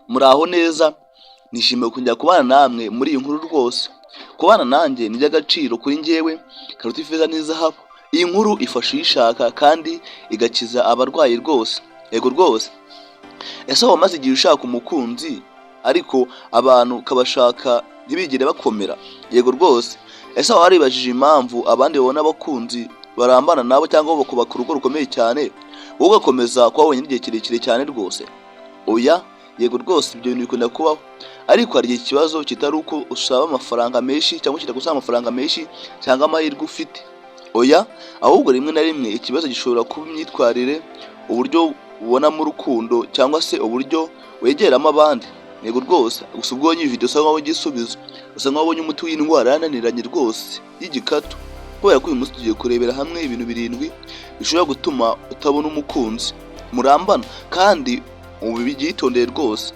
Muraho neza, nishimiye kujya kubana namwe muri iyi nkuru rwose. Kubana nanjye ni iby'agaciro kuri njyewe, karuta ifeza n'izahabu. Iyi nkuru ifasha uyishaka kandi igakiza abarwayi rwose. Yego rwose. Ese wamaze igihe ushaka umukunzi, ariko abantu kabashaka ntibigire bakomera? Yego rwose. Ese waribajije impamvu abandi babona abakunzi barambana nabo cyangwa bakubaka urugo rukomeye cyane, wowe ugakomeza kuba wenyine igihe kirekire cyane rwose? Oya, yego rwose ibyo bintu bikunda kubaho, ariko hari igihe ikibazo kitari uko usaba amafaranga menshi cyangwa kitagusaba amafaranga menshi cyangwa amahirwe ufite. Oya, ahubwo rimwe na rimwe ikibazo gishobora kuba imyitwarire, uburyo ubonamo urukundo cyangwa se uburyo wegeramo abandi. Yego rwose. Gusa ubwo iyi video usa nkaho igisubizo, usa nkaho ubonye umuti w'indwara yananiranye rwose y'igikatu, kubera ko uyu munsi tugiye kurebera hamwe ibintu 7 bishobora gutuma utabona umukunzi murambana, kandi ubu byitondeye rwose.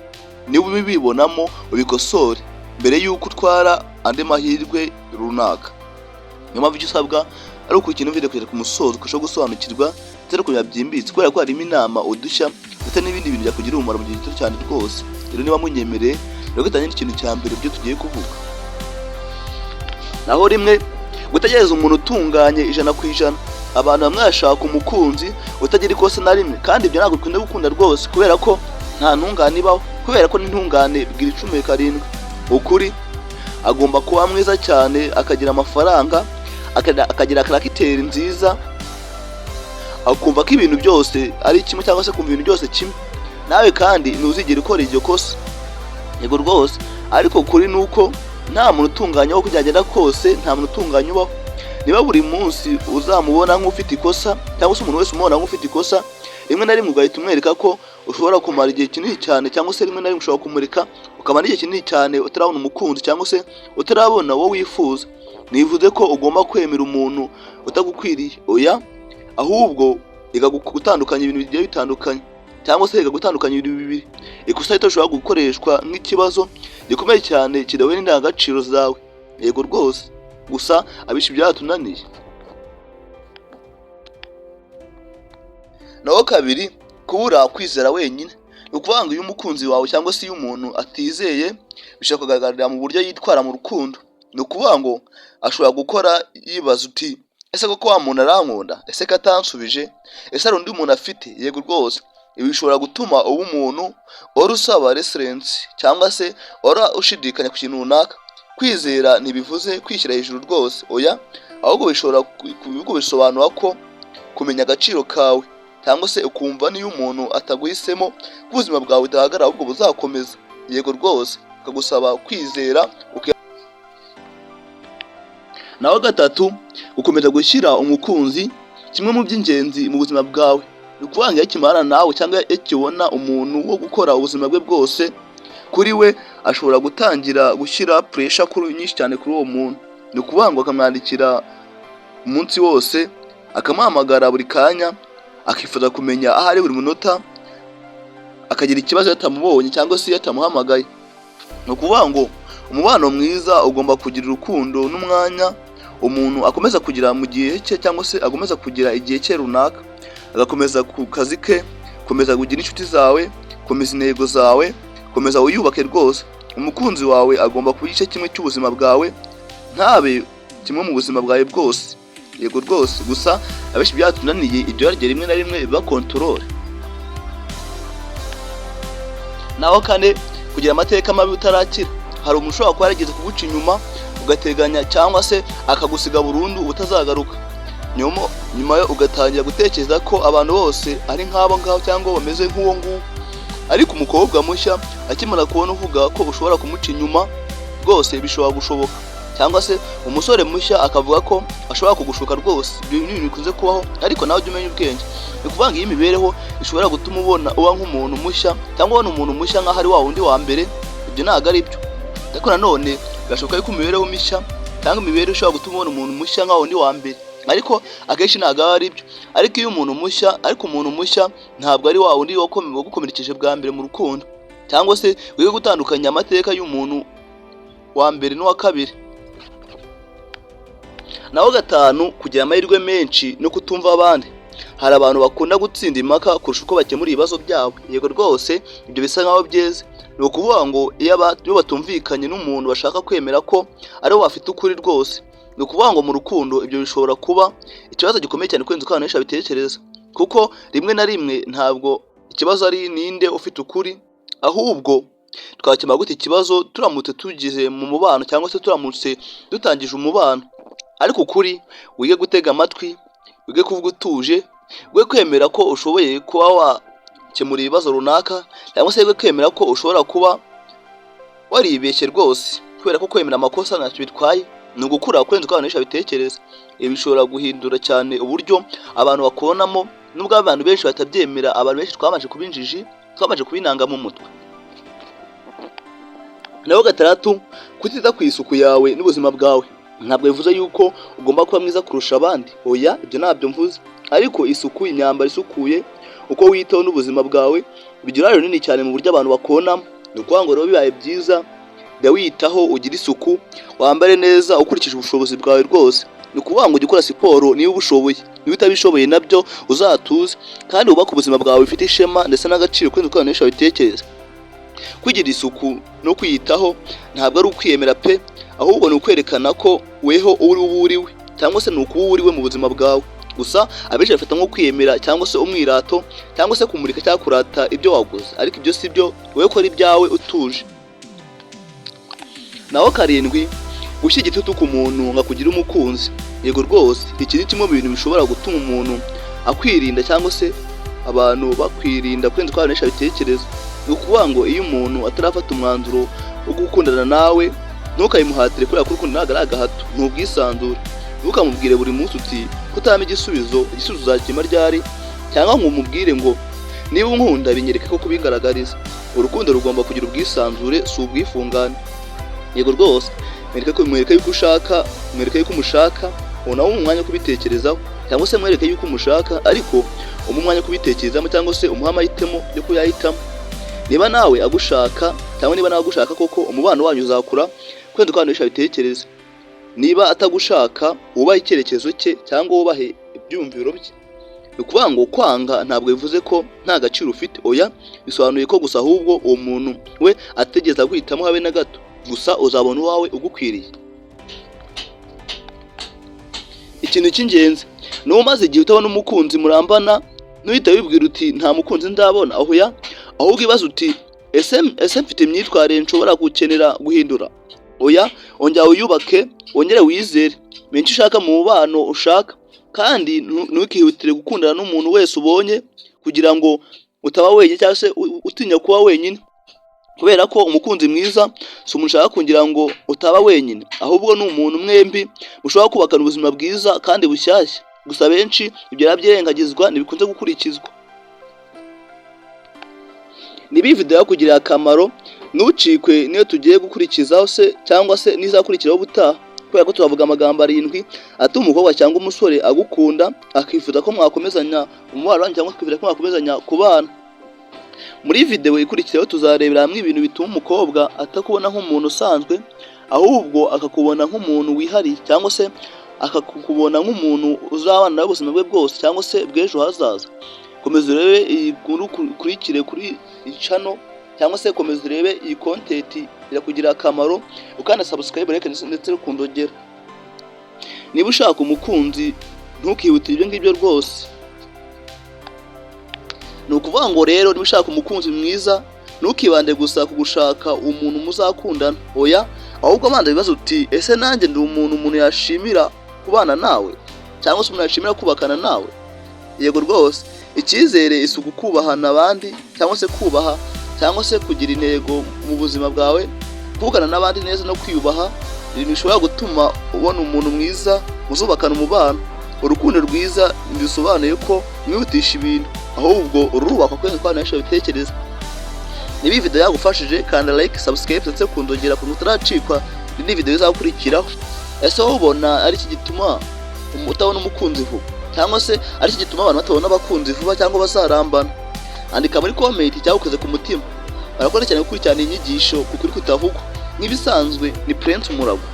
Niba ubibonamo ubikosore mbere y'uko utwara andi mahirwe runaka. Niyo mpamvu icyo usabwa ari ukurikira video kugera ku musozo ushobora gusobanukirwa ndetse kunya byimbitse, kubera ko harimo inama, udushya ndetse n'ibindi bintu byakugira umumaro mu gihe gito cyane rwose. Rero niba munyemereye rero gutangire ikintu cya mbere byo tugiye kuvuga. Naho rimwe gutegereza umuntu utunganye 100%. Abantu bamwe bashaka umukunzi utagira ikosa na rimwe, kandi ibyo ntabwo ukunda gukunda rwose, kubera ko nta ntungane ibaho, kubera ko n'intungane bwira 17. Ukuri agomba kuba mwiza cyane, akagira amafaranga, akagira karagiteri nziza, akumva ko ibintu byose ari kimwe cyangwa se kumva ibintu byose kimwe nawe, kandi ntuzigere ukora iryo kosa. Yego rwose. Ariko kuri nuko nta muntu utunganya wo kujyagenda kose, nta muntu utunganya ubaho. Niba buri munsi uzamubona nk'ufite ikosa cyangwa se umuntu wese umubona nk'ufite ikosa, rimwe na rimwe ugahita umwereka ko ushobora kumara igihe kinini cyane, cyangwa se rimwe na rimwe ushobora kumurika ukamara igihe kinini cyane utarabona umukunzi cyangwa se utarabona wowe wifuza. Nivuze ko ugomba kwemera umuntu utagukwiriye. Oya, ahubwo gutandukanya ibintu bigiye bitandukanye, cyangwa se gutandukanya ibintu bibiri. Ikosa rishobora gukoreshwa nk'ikibazo gikomeye cyane kidahuye n'indangagaciro zawe. Yego rwose. Gusa abishi byaratunaniye. Naho kabiri, kubura kwizera wenyine. Ni ukuvuga ngo iyo umukunzi wawe cyangwa se iyo umuntu atizeye, bishobora kugaragarira mu buryo yitwara mu rukundo. Ni ukuvuga ngo ashobora gukora yibaza uti, ese koko wa muntu arankunda? Ese ko atansubije? Ese hari undi muntu afite? Yego rwose. Ibi bishobora gutuma uba umuntu ora usaba reference cyangwa se ora ushidikanya ku kintu runaka. Kwizera ntibivuze kwishyira hejuru rwose. Oya, ahubwo bishobora bisobanura ko kumenya agaciro kawe, cyangwa se ukumva niyo umuntu ataguhisemo ubuzima bwawe budahagarara ahubwo buzakomeza. Yego rwose. Ukagusaba kwizera. Naho gatatu, ukomeza gushyira umukunzi kimwe mu by'ingenzi mu buzima bwawe. Ni ukuvuga ngo iyo akimara nawe cyangwa iyo akibona umuntu wo gukora ubuzima bwe bwose kuri we, ashobora gutangira gushyira pressure nyinshi cyane kuri uwo muntu. Ni ukuvuga ngo akamwandikira umunsi wose, akamuhamagara buri kanya, akifuza kumenya aho ari buri munota, akagira ikibazo yatamubonye cyangwa se yatamuhamagaye. Ni ukuvuga ngo umubano mwiza ugomba kugira urukundo n'umwanya umuntu akomeza kugira mu gihe cye, cyangwa se agomeza kugira igihe cye runaka, agakomeza ku kazi ke, komeza kugira inshuti zawe, komeza intego zawe, komeza wiyubake rwose. Umukunzi wawe agomba kuba igice kimwe cy'ubuzima bwawe, ntabe kimwe mu buzima bwawe bwose. Yego rwose. Gusa abenshi byatunaniye ibyo yaryo rimwe na rimwe biba control. Naho kane, kugira amateka mabi utarakira. Hari umuntu ushobora kuba yarigeze kuguca inyuma ugateganya, cyangwa se akagusiga burundu utazagaruka. Nyuma yo ugatangira gutekereza ko abantu bose ari nk'abo ngaho cyangwa bameze nk'uwo nguwo. Ariko umukobwa mushya akimara kubona uvuga ko ushobora kumuca inyuma rwose, bishobora gushoboka. Cyangwa se umusore mushya akavuga ko ashobora kugushuka rwose. Ibyo bintu bikunze kubaho, ariko nawe ujye umenya ubwenge. Ni ukuvuga ngo iyi mibereho ishobora gutuma ubona uba nk'umuntu mushya, cyangwa ubona umuntu mushya nk'aho ari wa wundi wa mbere. Ibyo ntabwo ari byo. Ariko nanone birashoboka ko imibereho mishya cyangwa imibereho ishobora gutuma ubona umuntu mushya nk'aho wundi wa mbere, ariko akenshi ntabwo ari byo. Ariko iyo umuntu mushya ntabwo ari wa wundi wagukomerekeje bwa mbere mu rukundo, cyangwa se wige gutandukanya amateka y'umuntu wa mbere n'uwa kabiri. Naho gatanu, kugira amahirwe menshi no kutumva abandi. Hari abantu bakunda gutsinda impaka kurusha uko bakemura ibibazo byabo. Yego rwose, ibyo bisa nkaho byeze. Ni ni ukuvuga ngo iyo batumvikanye n'umuntu bashaka kwemera ko aribo bafite ukuri rwose, ni ukuvuga ngo mu rukundo ibyo bishobora kuba ikibazo gikomeye cyane kurenza uko abantu benshi babitekereza, kuko rimwe na rimwe ntabwo ikibazo ari ninde ufite ukuri, ahubwo twakemura gute ikibazo turamutse tugize mu mubano cyangwa se turamutse dutangije umubano. Ariko ukuri wige gutega amatwi, wige kuvuga utuje, wige kwemera ko ushoboye kuba wakemura ibibazo runaka, cyangwa se wige kwemera ko ushobora kuba waribeshye rwose, kubera ko kwemera amakosa ntacyo bitwaye, ni ugukura kurenza uko abantu benshi babitekereza. Ibi bishobora guhindura cyane uburyo abantu bakubonamo, nubwo abantu benshi batabyemera. Abantu benshi twabanje kuba injiji, twabanje kubinanga mu mutwe. Naho gatandatu, kutita ku isuku yawe n'ubuzima bwawe. Ntabwo bivuze yuko ugomba kuba mwiza kurusha abandi, oya, ibyo ntabyo mvuze. Ariko isuku, imyambaro isukuye, uko witaho n'ubuzima bwawe bigira uruhare runini cyane mu buryo abantu bakubonamo. Ni ukuvuga ngo rero bibaye byiza jya witaho, ugira isuku, wambare neza ukurikije ubushobozi bwawe rwose. Ni ukuvuga ngo ujye ukora siporo niba ubushoboye, niba utabishoboye nabyo uzatuze, kandi wubake ubuzima bwawe bufite ishema ndetse n'agaciro kurenza uko abantu benshi babitekereza. Kugira isuku no kwiyitaho ntabwo ari ukwiyemera pe, ahubwo ni ukwerekana ko weho uriwe, cyangwa se ni ukuba uriwe mu buzima bwawe. Gusa abenshi bafata nko kwiyemera cyangwa se umwirato, cyangwa se kumurika cyangwa kurata ibyo waguze, ariko ibyo si byo. Wowe kora ibyawe utuje. Naho karindwi, gushyira igitutu ku muntu ngo akugire umukunzi. Yego rwose, iki ni kimwe mu bintu bishobora gutuma umuntu akwirinda cyangwa se abantu bakwirinda kurenza uko abantu benshi babitekereza. Ni ukuvuga ngo iyo umuntu atarafata umwanzuro wo gukundana nawe, ntukayimuhatire kubera ko urukundo ntabwo ari agahato, ni ubwisanzure. Ntukamubwire buri munsi uti kutama igisubizo uzakima ryari, cyangwa ngo umubwire ngo niba unkunda binyereke ko kubigaragariza. Urukundo rugomba kugira ubwisanzure, si ubwifungane. Yego rwose, mwereke yuko ushaka, mwereke yuko umushaka, unaho umwanya wo kubitekerezaho, cyangwa se mwereke yuko umushaka ariko umwanya wo kubitekerezamo, cyangwa se umuha amahitamo yo kuyahitamo. Niba nawe agushaka cyangwa niba nawe agushaka koko, umubano wanyu uzakura kurenza uko abantu benshi babitekereza. Niba atagushaka, wubahe icyerekezo cye cyangwa wubahe ibyumviro bye. Ni ukuvuga ngo kwanga ntabwo bivuze ko nta gaciro ufite, oya, bisobanuye ko gusa ahubwo uwo muntu we ategeza guhitamo habe na gato, gusa uzabona uwawe ugukwiriye. Ikintu cy'ingenzi ni umaze igihe utabona umukunzi murambana, nuhita wibwira uti nta mukunzi ndabona, oya, ahubwo ibaza uti ese mfite imyitwarire nshobora gukenera guhindura. Oya, ongera wiyubake, wongere wizere, menshi ushaka mu mubano ushaka, kandi ntukihutire gukundana n'umuntu wese ubonye kugira ngo utaba wenyine cyangwa se utinya kuba wenyine, kubera ko umukunzi mwiza si umuntu ushaka kugira ngo utaba wenyine, ahubwo ni umuntu mwembi mushobora kubakana ubuzima bwiza kandi bushyashya. Gusa benshi ibyo arabyirengagizwa, ntibikunze gukurikizwa. Niba iyi video yakugiriye akamaro, ntucikwe niyo tugiye gukurikizaho se cyangwa se nizakurikiraho ubutaha, kubera ko turavuga amagambo 7 atuma umukobwa cyangwa umusore agukunda, akifuza ko mwakomezanya umubano cyangwa akifuza ko mwakomezanya kubana. Muri video ikurikiraho tuzarebera hamwe ibintu bituma umukobwa atakubona nk'umuntu usanzwe, ahubwo akakubona nk'umuntu wihariye, cyangwa se akakubona nk'umuntu uzabana nawe ubuzima bwe bwose cyangwa se bw'ejo hazaza. Komeza urebe iyi nkuru kurikire kuri iyi channel, cyangwa se komeza urebe iyi content irakugira akamaro, ukanda subscribe like ndetse ukundogera. Niba ushaka umukunzi ntukihutire ibyo ngibyo rwose. Ni ukuvuga ngo rero niba ushaka umukunzi mwiza, ntukibande gusa kugushaka umuntu muzakundana, oya, ahubwo abanza bibaza uti ese nanjye ndi umuntu yashimira kubana nawe, cyangwa se umuntu yashimira kubakana nawe. Yego rwose, icyizere, isuku, kubahana abandi, cyangwa se kubaha, cyangwa se kugira intego mu buzima bwawe, kuvugana n'abandi neza no kwiyubaha, ibintu bishobora gutuma ubona umuntu mwiza muzubakana umubano. Urukundo rwiza bisobanuye ko mwihutisha ibintu, ahubwo urubakwa kurenza uko abantu benshi babitekereza. Niba iyi video yagufashije, kanda like, subscribe ndetse ukundogera kugira ngo utaracikwa n'indi video izakurikiraho. Ese wowe ubona ari iki gituma utabona umukunzi vuba, cyangwa se ari iki gituma abantu batabona abakunzi vuba cyangwa bazarambana? Andika muri comment cyangwa ukoze ku mutima. Barakora cyane gukurikirana inyigisho kuri kutavugwa. Nk'ibisanzwe ni Prince Umuragwa.